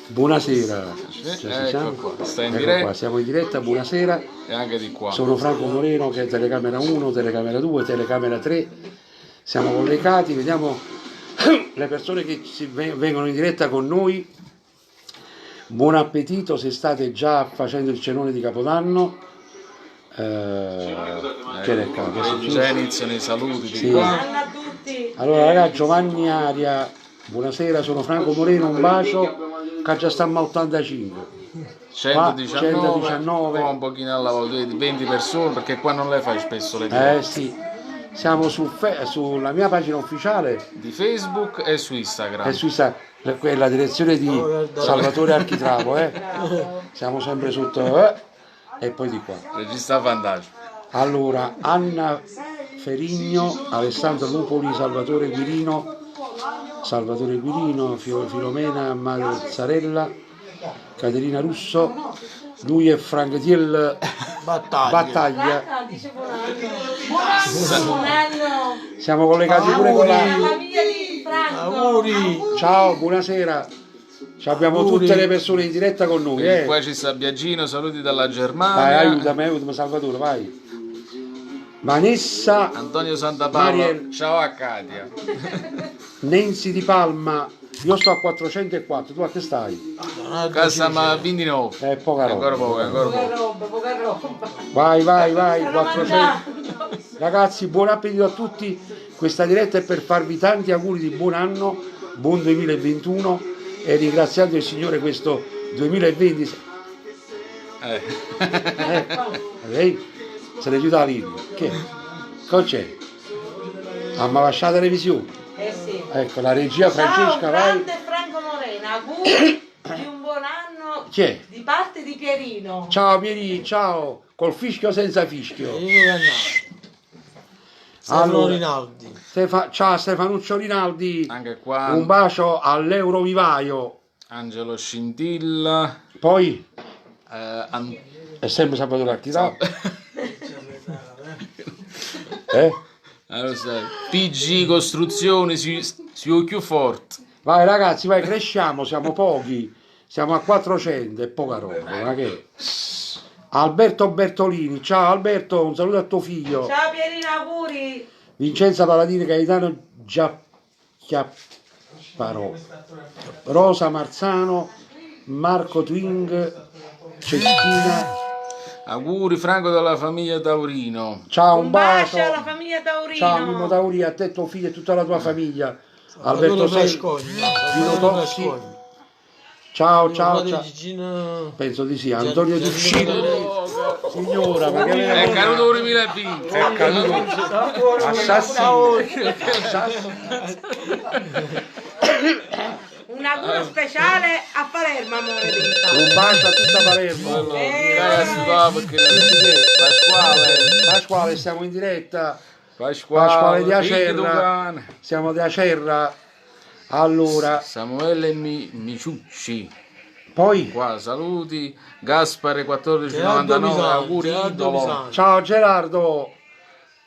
Buonasera. Ecco qua, sta in Ecco diretta. qua, siamo in diretta, buonasera. E anche di qua. Sono Franco Moreno che è telecamera 1, telecamera 2, telecamera 3. Siamo collegati, vediamo le persone che vengono in diretta con noi. Buon appetito se state già facendo il cenone di Capodanno. Già iniziano i saluti di Sì. qua. Allora ragazzi, Giovanni Aria, buonasera, sono Franco Moreno, un bacio, che già stiamo a 85. 119, qua un pochino alla volta, 20 persone, perché qua non le fai spesso le dirette. Sì, siamo sulla mia pagina ufficiale Di Facebook e su Instagram. e su la direzione di Salvatore Architravo, siamo sempre sotto e poi di qua. Regista fantastico. Allora, Anna Ferigno, Alessandro Lupoli, Salvatore Quirino, Filomena Mazzarella, Caterina Russo, lui è Frank Thiel Battaglia. Buon anno. Siamo collegati pure con la Famiglia di Franco. ciao, buonasera. Abbiamo tutte le persone in diretta con noi. Quindi qua ci sta Biagino, saluti dalla Vai, Germania. aiutami Salvatore, vai. Vanessa, Antonio Santapaolo, Mariel. ciao a Katia. Nenzi di Palma, io sto a 404, tu a che stai? Casa ma 29. Poca roba. Ancora poco. Poca roba. Vai, 400. Ragazzi, buon appetito a tutti. Questa diretta è per farvi tanti auguri di buon anno, buon 2021 e ringraziando il Signore questo 2020. Lei se ne chiude la linea. Che? Cosa c'è? Ma lasciato la televisione. Sì. Ecco, la regia Francesca, Ciao, vai. grande Franco Moreno, auguri di un buon anno Chi è? di parte di Pierino. Ciao Pieri, ciao. Col fischio o senza fischio? Stefano Rinaldi. Ciao Stefanuccio Rinaldi. Anche qua Un bacio all'Eurovivaio. Angelo Scintilla. Poi An- è sempre Salvatore Architravo. lo sai. PG Costruzioni su più forte. Vai ragazzi, vai, cresciamo, siamo pochi. Siamo a 400, è poca roba. Ma che? Alberto Bertolini, ciao Alberto, un saluto a tuo figlio. Ciao Pierino, auguri. Vincenza Paladini, Gaetano Giapparò, Rosa Marzano, Marco Twing, Cestina. Auguri Franco dalla famiglia Taurino. Ciao, Un bacio alla famiglia Taurino. Ciao Mimmo Tauri, a te, tuo figlio e tutta la tua famiglia. Alberto Pino Tozzi. Ciao. Penso di sì. Antonio Tuscino. Signora, ma che È caduto 2020. è caduto? Assassino. Un augurio speciale a Palermo, amore di Un bacio a tutta Palermo. Pasquale, siamo in diretta. Pasquale di Acerra. Siamo di Acerra. Allora, Samuele Miciucci. poi Qua saluti. Gaspare 1499. Auguri idolo. ciao Gerardo.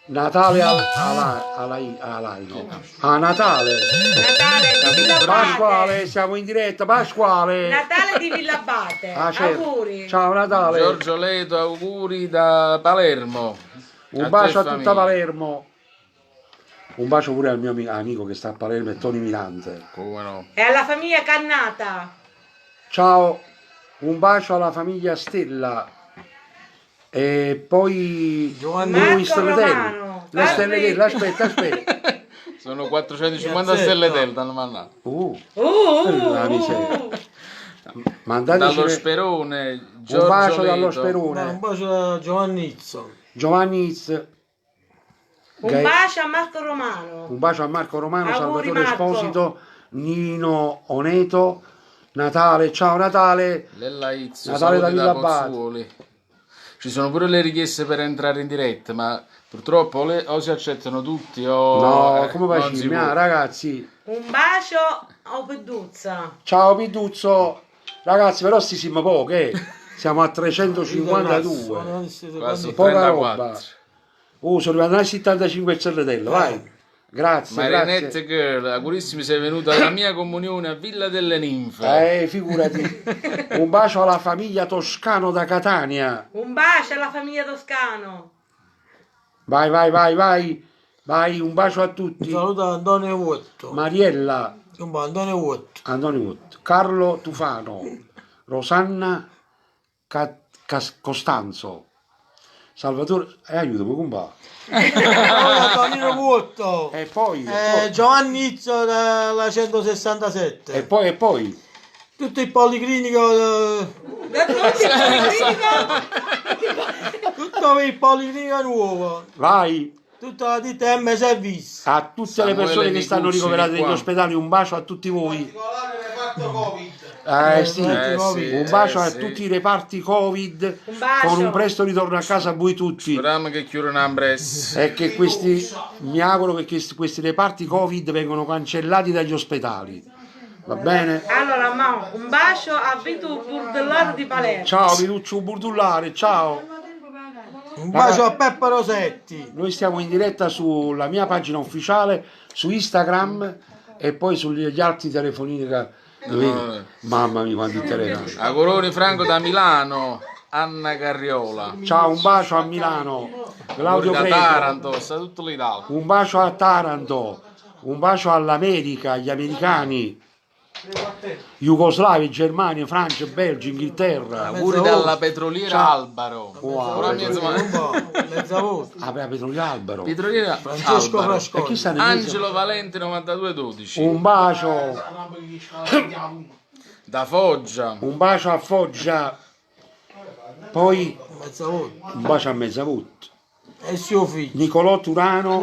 Natale Alaino. A Natale. Natale di Villabate. Pasquale, siamo in diretta. Pasquale. Natale di Villabate. Certo. Auguri. Ciao Natale. Giorgio Leto, auguri da Palermo. Un A bacio te, a tutta famiglia. Palermo. Un bacio pure al mio amico che sta a Palermo, è Tony Mirante. Come no? E alla famiglia Cannata. Ciao, un bacio alla famiglia Stella. E poi Marco Stelletelli. Romano. Le Stelletelli, aspetta. Sono 450 stelle delta, non mandato. La miseria. Mandateci Dallo Sperone, un Giorgio bacio dallo Leto. Sperone. Un bacio a Giovanni Izzo. Giovanni Iz. Un bacio a Marco Romano. Un bacio a Marco Romano, Auguri, Salvatore Marco. Esposito, Nino Oneto, Natale, ciao Natale. Lella Izzo, Natale da saluti da Villabate. Pozzuoli. Ci sono pure le richieste per entrare in diretta, ma purtroppo o si accettano tutti o No, come non facciamo? si può. Ragazzi, Un bacio a Peduzza. ciao Piduzzo. Ragazzi, però sti siamo pochi, siamo a 352. Qua sono Poca 34. roba. Sono arrivato a 75 Cerretello, vai. Grazie, Marianette grazie. Girl, augurissimi, sei venuto alla mia comunione a Villa delle Ninfe. Figurati. Un bacio alla famiglia Toscano da Catania. Un bacio alla famiglia Toscano. Vai, vai, vai, vai. Vai, un bacio a Un tutti. saluto a Antonio Vuotto. Mariella, Un po' Antonio Vuotto. Antonio Wood, Carlo Tufano, Rosanna Costanzo, Salvatore, aiutami, compa. Antonio Vuotto. E poi, Giovanni Izzo dalla 167. e poi, Tutto il policlinico. Tutto il policlinico nuovo. vai. Tutta la ditta M Service. A tutte Samuele le persone che stanno Micucci, ricoverate qua. negli ospedali, un bacio a tutti voi. Sì. sì, Un bacio a sì. tutti i reparti Covid, Un bacio. con un presto ritorno a casa a voi tutti. Speriamo che chiudano Ambres. E che mi auguro che questi reparti Covid vengano cancellati dagli ospedali. Va bene? Allora, un bacio a Vito Burdellaro di Palermo. Ciao Viluccio Burdullare, ciao. Un bacio a Peppa Rosetti. Noi stiamo in diretta sulla mia pagina ufficiale, su Instagram e poi sugli altri telefonini che... Vedi? Mamma mia quanti telefoni. Auguroni Franco da Milano, Anna Carriola. Ciao, un bacio a Milano, Claudio Da Greco. Taranto, sta tutto l'Italia. Un bacio a Taranto, un bacio all'America, agli americani, Jugoslavia, Germania, Francia, Belgio, Inghilterra. Auguri dalla petroliera Ciao. Albaro. Wow. Però mezzo Un po'. Mezza voce. Ah, beh, Petrolio Albero. Petroliera Francesco Albaro. E chi Frasconi. sta nel mezzo? Angelo Valente 9212. Un bacio, Da Foggia. un bacio a Foggia, poi Mezza voce. un bacio a Mezzavut. E suo figlio. Nicolò Turano,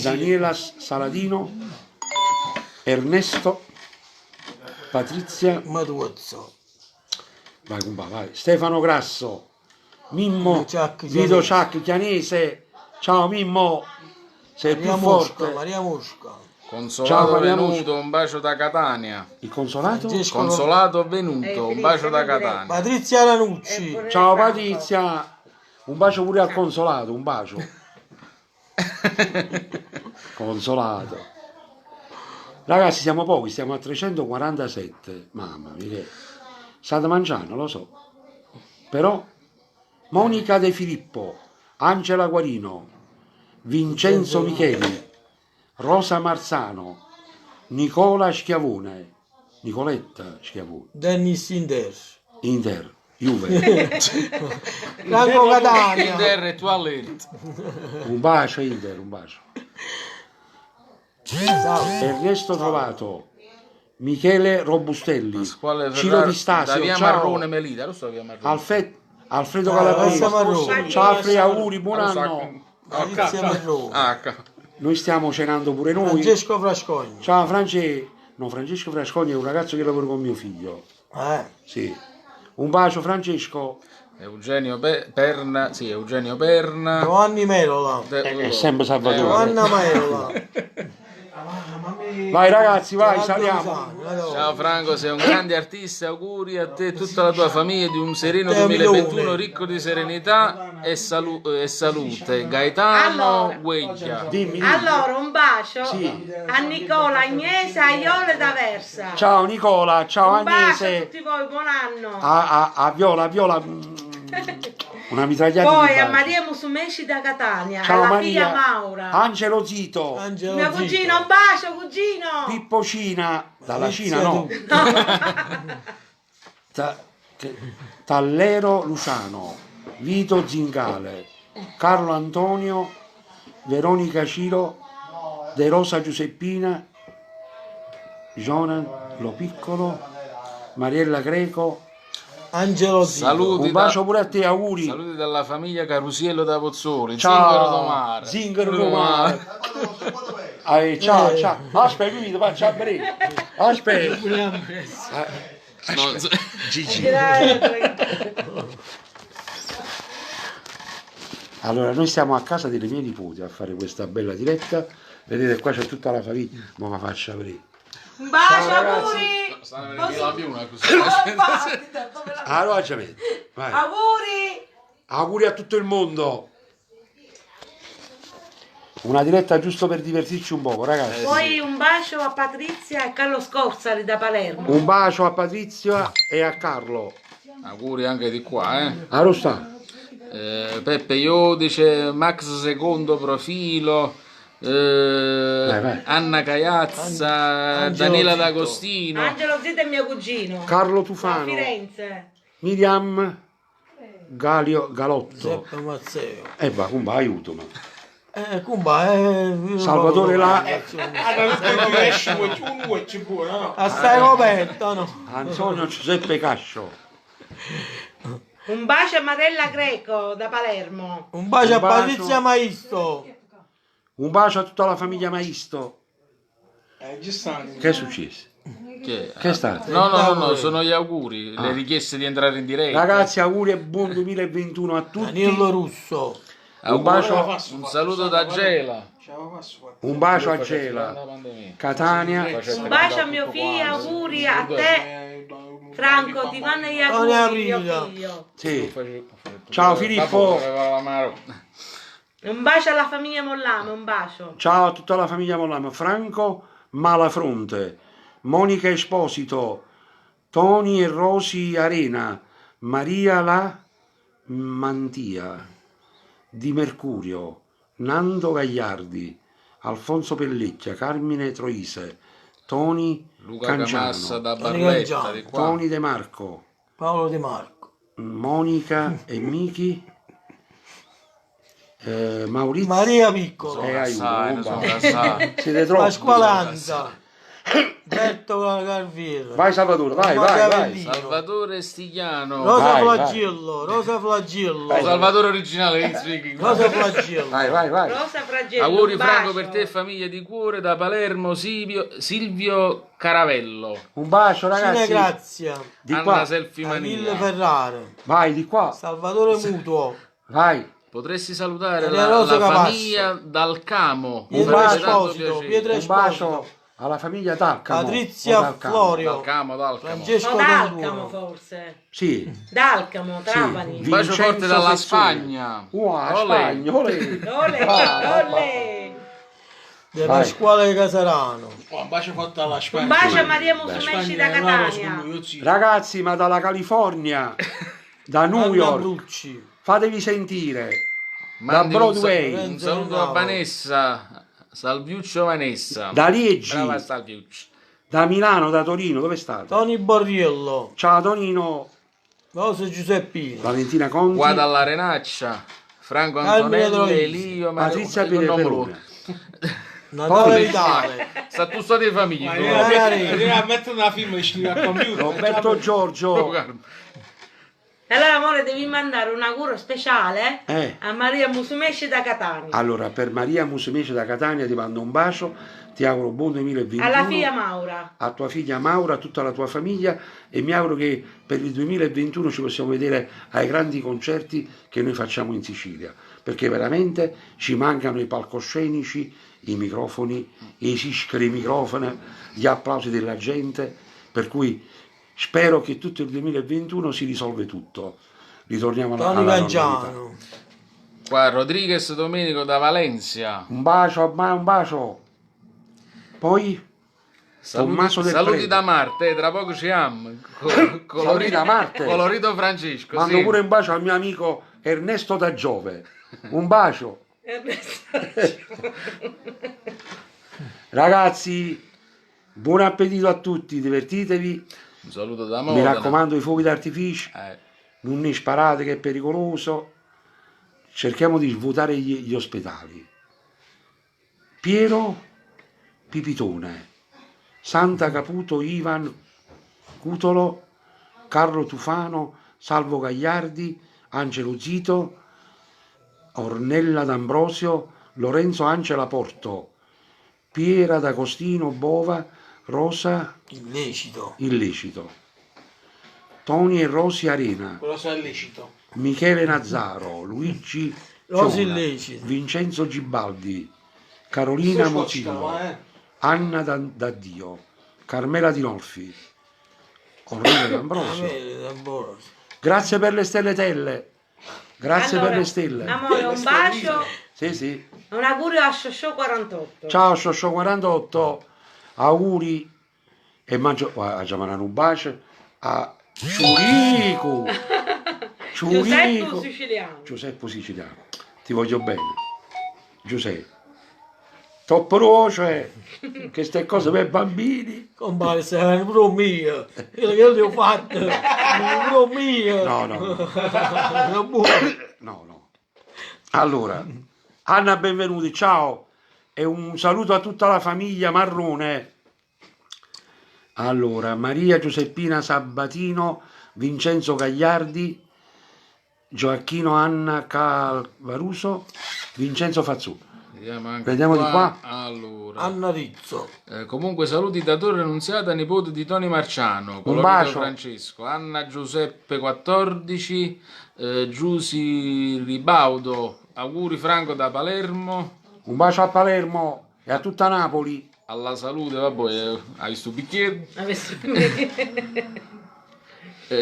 Daniela Saladino, Ernesto, Patrizia, Matuozzo. vai, compa, vai. Stefano Grasso, Mimmo, Ciacchi Vito Chianese. Ciacchi Chianese, ciao Mimmo, sei Maria più Mosca. forte. Maria Mosca. Consolato Ciao, Maria Venuto, un bacio da Catania. Il consolato? Francesco. Consolato Venuto, un bacio da Catania. Patrizia Lanucci. Ciao Patrizia, un bacio pure al consolato, un bacio. Consolato. Ragazzi, siamo pochi, siamo a 347. Mamma mia, che... state mangiando, lo so. Però Monica De Filippo, Angela Guarino, Vincenzo Micheli, Rosa Marzano, Nicola Schiavone, Nicoletta Schiavone, Dennis Inter. Inter, Juve. Franco Catania. Inter e Toilette. Un bacio Inter, un bacio. Ernesto Trovato, Michele Robustelli, Pasquale Ciro Di Ferrari, da Stasio, via ciao. Marrone Melita, lo so via Marrone. Alfredo Rosa Calabrese, Marrone. ciao Alfredo, auguri, buon anno. Patrizia Marrone. Noi stiamo cenando pure noi. Francesco Frasconi. Ciao Francesco Frasconi è un ragazzo che lavora con mio figlio. Sì. Un bacio Francesco. Eugenio Perna, sì, Eugenio Perna. Giovanni Merola. È sempre Salvatore. Giovanna Merola. Vai ragazzi, vai, saliamo. Ciao Franco, sei un grande artista, auguri a te e tutta la tua famiglia di un sereno Te 2021 milione. ricco di serenità e salute. Gaetano Allora. Gueglia. Dimmi. Allora, un bacio Sì. a Nicola Agnese Aiole d'Aversa. Ciao Nicola, ciao Un bacio a Agnese. tutti voi, buon anno. A Viola. Una mitragliata Poi di a baci. Maria Musumesci da Catania, Ciao alla Maria. figlia Maura. Angelo Zito. Angelo Mio Zito. cugino, un bacio cugino. Pippo Cina. Dalla Cina no. Tallero Luciano. Vito Zingale. Carlo Antonio. Veronica Ciro. De Rosa Giuseppina. Jonan Lo Piccolo. Mariella Greco. Angelo Zito. Saluti, Un bacio pure a te, auguri. saluti dalla famiglia Carusiello da Pozzoli. Ciao, Zingaro Domare. Zingaro Domare. Ciao. Aspetta, mi faccio a breve. Aspetta. No, Gigi. Allora, noi stiamo a casa delle mie nipoti a fare questa bella diretta. Vedete, qua c'è tutta la famiglia. Ma la faccio aprire. Un bacio, Ciao, ragazzi. auguri. stanno venendo la più una così. Allora, ci vedi. Vai. Auguri. Auguri a tutto il mondo. Una diretta giusto per divertirci un poco, ragazzi. Poi un bacio a Patrizia e Carlo Scorsari da Palermo. Un bacio a Patrizia e a Carlo. Auguri anche di qua, Arosta. Peppe Iodice, Max Secondo Profilo, vai. Anna Caiazza, Angelo Daniela Zitto. D'Agostino, Angelo Zito è mio cugino. Carlo Da Tufano. Firenze. Miriam Galotto. Giuseppe Mazzeo. E va, comba, aiuto. Ma. Cumba, Salvatore La. A stai coperta, no? Antonio Giuseppe Cascio. Un bacio a Marella Greco da Palermo. Un bacio a Un bacio. Patrizia Maisto. Un bacio a tutta la famiglia Maisto. Che è successo? Che è stato? no, sono gli auguri, le richieste di entrare in diretta. Ragazzi, auguri e buon 2021 a tutti. Danilo Russo. Un bacio, Un saluto da Gela. un bacio a Gela, Catania. Un bacio a mio figlio, auguri a te. Franco, ti fanno gli auguri, mio Aprila. figlio. Sì. Ciao Filippo. Un bacio alla famiglia Mollame, un bacio. Ciao a tutta la famiglia Mollamo. Franco Malafronte, Monica Esposito, Toni e Rosi Arena, Maria La Mantia, Di Mercurio, Nando Gagliardi, Alfonso Pellecchia, Carmine Troise, Toni Luca Camassa Canciano, da Toni Barletta Canciano. di qua. Toni De Marco, Paolo Di Marco. Monica e Michi, Maurizio. Maria Piccolo. Aiuto, Assai, non ne sono va. assai. Siete troppi. Pasqualanza. Berto Carviere. Vai Salvatore, vai, vai, vai. Salvatore Stigliano. Rosa Vai, Flagillo. Rosa Flagillo. Salvatore originale, Vince Viking. Rosa Flagillo. Vai, vai, vai. Rosa Fragello, Auguri un Franco bacio. per te, famiglia di cuore, da Palermo, Silvio Caravello. Un bacio, Cine ragazzi. Grazia. Di Anna qua. Selfie Camille Mania. Ferrare. Vai, di qua. Salvatore Mutuo. Vai. Potresti salutare Maria la Rosa Cavasso. famiglia dal Camo. Mi Pietro farebbe tanto Esposito. piacere. Pietro Un bacio Esposito. alla famiglia Talcamo. O Patrizia Talcamo. Florio. Dal Camo. Francesco O D'Alcamo Tonduro. forse. Sì. D'Alcamo, Trapani. Sì. Un bacio forte Vincenzo dalla Fezzoni. Spagna. Wow, Olè. Spagna, olè. Ole, ole. Della Vai. scuola di Casarano. Un bacio fatto alla Un Spagna. bacio a Maria Musumeci da Catania. Ragazzi, ma dalla California, da New Anna York, Brucci. fatevi sentire. Mandi Da Broadway. un saluto a Vanessa. Salviuccio Vanessa. Da Liegi, Brava Salviuccio. da Milano, da Torino, dove state? Toni Borriello. Ciao Tonino, Rosa Giuseppino. Valentina Conti, Qua dalla Renaccia. Franco Carmine Antonelli, Troisi. Elio, Patrizia non me lo- Pireperone. Natale Poi- Vitale. Sta tu sto di famiglia. Vieni a mettere una film vicino al computer. Roberto Giorgio, Allora amore devi mandare un auguro speciale Eh. a Maria Musumeci da Catania. Allora, per Maria Musumeci da Catania ti mando un bacio, ti auguro buon 2021. Alla figlia Maura. A tua figlia Maura, a tutta la tua famiglia e mi auguro che per il 2021 ci possiamo vedere ai grandi concerti che noi facciamo in Sicilia, perché veramente ci mancano i palcoscenici, i microfoni, i sischeri microfoni, gli applausi della gente, per cui spero che tutto il 2021 si risolve tutto. Ritorniamo alla Toni normalità. Canciano. Qua Rodriguez Domenico da Valencia. Un bacio, un bacio. Poi Tommaso del Saluti Prete. da Marte, tra poco ci amo. Saluti da Marte. Colorito Francesco. Mando Sì. pure un bacio al mio amico Ernesto da Giove. Un bacio. Ragazzi, buon appetito a tutti, divertitevi. Un saluto da Mi Modena. raccomando, i fuochi d'artificio, non ne sparate che è pericoloso. Cerchiamo di svuotare gli ospedali. Piero Pipitone, Santa Caputo Ivan Cutolo, Carlo Tufano, Salvo Gagliardi, Angelo Zito, Ornella D'Ambrosio, Lorenzo Angela Porto, Piera D'Agostino Bova, Rosa Illecito. Illecito, Toni e Rosi Arena, Quello so è lecito. Michele Nazzaro, Luigi Rosi Fiona, Illecito. Vincenzo Gibaldi, Carolina Sto Mozillo, scocciava, Anna Daddio, Carmela Dinolfi, Ornella D'Ambrosio. Grazie per le stelletelle. Grazie Allora, per le stelle. amore, un bacio Sì, sì. Un augurio a Shosho 48. Ciao Shosho 48, auguri e mangio a chiamare un bacio a Ciurico. Giuseppe Siciliano. Giuseppe Siciliano. Ti voglio bene. Giuseppe. Topporoce, che ste cose per bambini. Compare, sei pure mio. Io che le ho fatte. Pure mio. No, no, Non buono. no, no. Allora, Anna, benvenuti, ciao. E un saluto a tutta la famiglia Marrone. Allora, Maria Giuseppina Sabatino, Vincenzo Gagliardi, Gioacchino Anna Calvaruso, Vincenzo Fazzu. Vediamo anche Vediamo di qua. Allora, Anna Rizzo. comunque saluti da Torre Annunziata, nipote di Toni Marciano, colorito bacio. Francesco, Anna Giuseppe 14, Giusi Ribaudo, auguri Franco da Palermo, Un bacio a Palermo e a tutta Napoli. alla salute, vabbè, hai visto il bicchiere?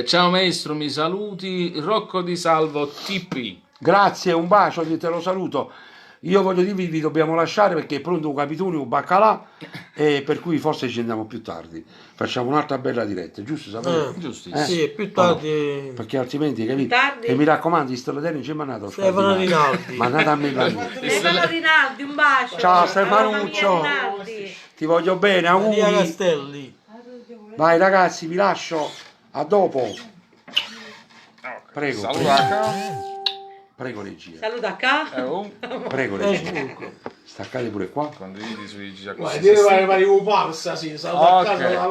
Ciao maestro, mi saluti, Rocco di Salvo TP. Grazie, un bacio, te lo saluto. Io voglio dirvi, vi dobbiamo lasciare perché è pronto un capitone, un baccalà, e per cui forse ci andiamo più tardi. Facciamo un'altra bella diretta, giusto? Sapete? Giustissimo. Sì, più tardi. Perché altrimenti, capito? Tardi. E mi raccomando, Stella Terni ci mandato Stefano Rinaldi. mandate a me la mia. Stefano Rinaldi, un bacio. Ciao, Alla Stefanuccio. famiglia Rinaldi. Ti voglio bene, Maria auguri. Castelli. Vai ragazzi, vi lascio. A dopo. Prego. Prego regia. Saluta qua. Prego regia. Facebook. Staccate pure qua. Condividi sui Deve fare un parsa, sì, salvo a casa.